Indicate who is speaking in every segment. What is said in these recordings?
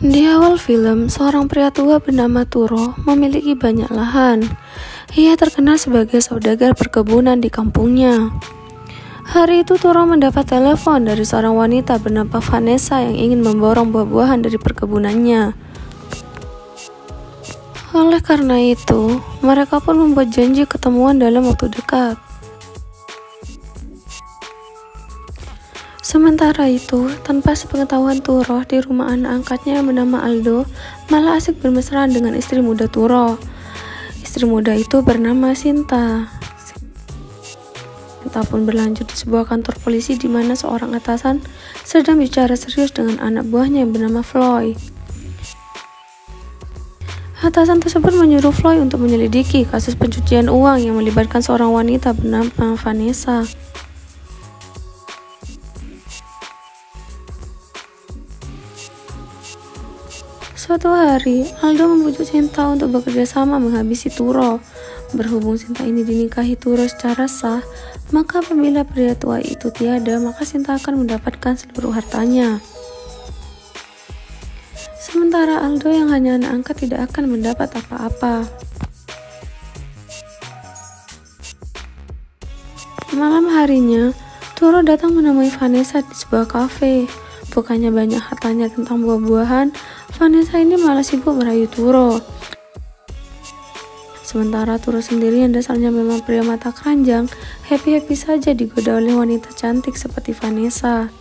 Speaker 1: Di awal film, seorang pria tua bernama Turo memiliki banyak lahan. Ia terkenal sebagai saudagar perkebunan di kampungnya. Hari itu Turo mendapat telepon dari seorang wanita bernama Vanessa yang ingin memborong buah-buahan dari perkebunannya. Oleh karena itu, mereka pun membuat janji ketemuan dalam waktu dekat. Sementara itu, tanpa sepengetahuan Turo, di rumah anak angkatnya yang bernama Aldo malah asik bermesraan dengan istri muda Turo. Istri muda itu bernama Sinta. Sinta pun berlanjut di sebuah kantor polisi di mana seorang atasan sedang bicara serius dengan anak buahnya yang bernama Floyd. Atasan tersebut menyuruh Floyd untuk menyelidiki kasus pencucian uang yang melibatkan seorang wanita bernama Vanessa. Suatu hari, Aldo membujuk Sinta untuk bekerja sama menghabisi Turo. Berhubung Sinta ini dinikahi Turo secara sah, maka apabila pria tua itu tiada, maka Sinta akan mendapatkan seluruh hartanya. Sementara Aldo yang hanya anak angkat tidak akan mendapat apa-apa. Malam harinya, Turo datang menemui Vanessa di sebuah kafe. Bukannya banyak hartanya tentang buah-buahan, Vanessa ini malah sibuk merayu Turo. Sementara Turo sendiri yang dasarnya memang pria mata keranjang, happy-happy saja digoda oleh wanita cantik seperti Vanessa.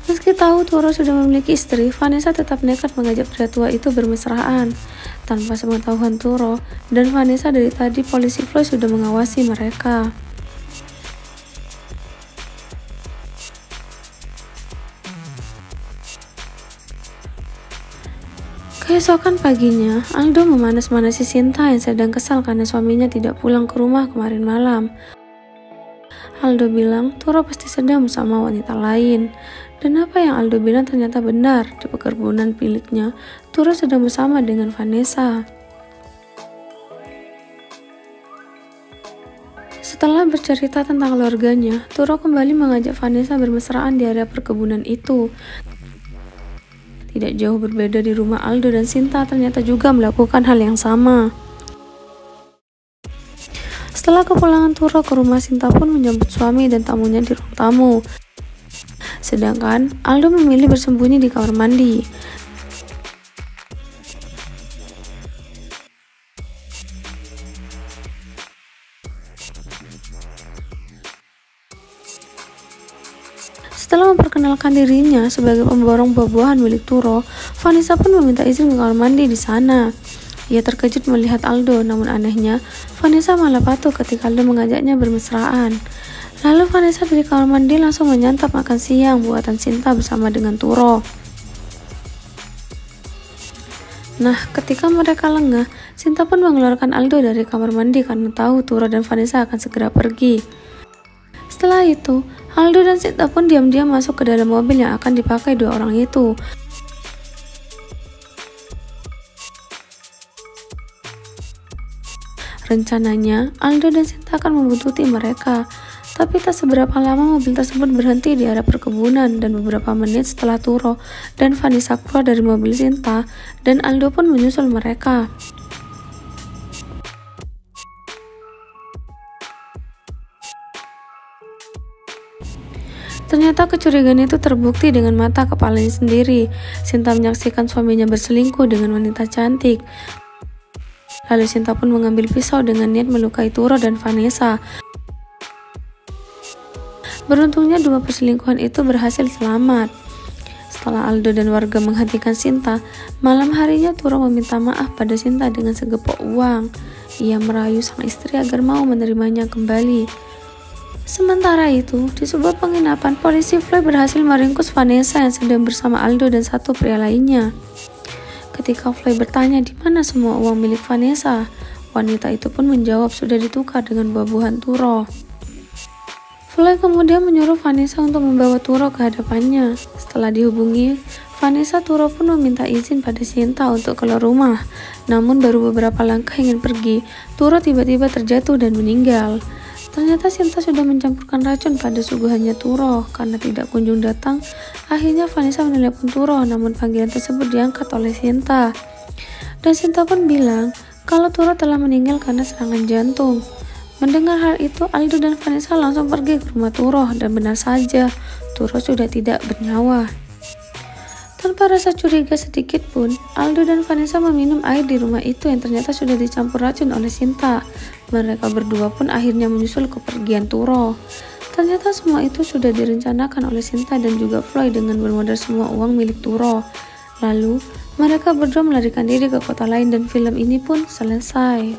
Speaker 1: Meski tahu Turo sudah memiliki istri, Vanessa tetap nekat mengajak pria tua itu bermesraan. Tanpa sepengetahuan Turo dan Vanessa, dari tadi polisi Floyd sudah mengawasi mereka. Keesokan paginya, Aldo memanas-manasi Sinta yang sedang kesal karena suaminya tidak pulang ke rumah kemarin malam. Aldo bilang Turo pasti sedang bersama wanita lain. Dan apa yang Aldo bilang ternyata benar. Di perkebunan miliknya, Turo sedang bersama dengan Vanessa. Setelah bercerita tentang keluarganya, Turo kembali mengajak Vanessa bermesraan di area perkebunan itu. Tidak jauh berbeda di rumah Aldo dan Sinta ternyata juga melakukan hal yang sama. Setelah kepulangan Turo ke rumah, Sinta pun menyambut suami dan tamunya di ruang tamu. Sedangkan Aldo memilih bersembunyi di kamar mandi. Setelah memperkenalkan dirinya sebagai pemborong buah-buahan milik Turo, Vanessa pun meminta izin ke kamar mandi di sana. Ia terkejut melihat Aldo, namun anehnya, Vanessa malah patuh ketika Aldo mengajaknya bermesraan. Lalu Vanessa dari kamar mandi langsung menyantap makan siang buatan Sinta bersama dengan Turo. Nah, ketika mereka lengah, Sinta pun mengeluarkan Aldo dari kamar mandi karena tahu Turo dan Vanessa akan segera pergi. Setelah itu, Aldo dan Sinta pun diam-diam masuk ke dalam mobil yang akan dipakai dua orang itu. Rencananya, Aldo dan Sinta akan membuntuti mereka. Tapi tak seberapa lama mobil tersebut berhenti di area perkebunan dan beberapa menit setelah Turo dan Vanessa keluar dari mobil Sinta dan Aldo pun menyusul mereka. Ternyata kecurigaan itu terbukti dengan mata kepalanya sendiri. Sinta menyaksikan suaminya berselingkuh dengan wanita cantik. Lalu Sinta pun mengambil pisau dengan niat melukai Turo dan Vanessa. Beruntungnya dua perselingkuhan itu berhasil selamat. Setelah Aldo dan warga menghentikan Sinta, malam harinya Turo meminta maaf pada Sinta dengan segepok uang. Ia merayu sang istri agar mau menerimanya kembali. Sementara itu, di sebuah penginapan, polisi Floyd berhasil meringkus Vanessa yang sedang bersama Aldo dan satu pria lainnya. Ketika Floyd bertanya di mana semua uang milik Vanessa, wanita itu pun menjawab sudah ditukar dengan buah-buahan Turo. Floyd kemudian menyuruh Vanessa untuk membawa Turo ke hadapannya. Setelah dihubungi Vanessa, Turo pun meminta izin pada Sinta untuk keluar rumah. Namun baru beberapa langkah ingin pergi, Turo tiba-tiba terjatuh dan meninggal. Ternyata Sinta sudah mencampurkan racun pada suguhannya Turo. Karena tidak kunjung datang, akhirnya Vanessa menelepon Turo, namun panggilan tersebut diangkat oleh Sinta. Dan Sinta pun bilang kalau Turo telah meninggal karena serangan jantung. Mendengar hal itu, Aldo dan Vanessa langsung pergi ke rumah Turo, dan benar saja, Turo sudah tidak bernyawa. Tanpa rasa curiga sedikit pun, Aldo dan Vanessa meminum air di rumah itu yang ternyata sudah dicampur racun oleh Sinta. Mereka berdua pun akhirnya menyusul kepergian Turo. Ternyata semua itu sudah direncanakan oleh Sinta dan juga Floyd dengan bermodal semua uang milik Turo. Lalu, mereka berdua melarikan diri ke kota lain dan film ini pun selesai.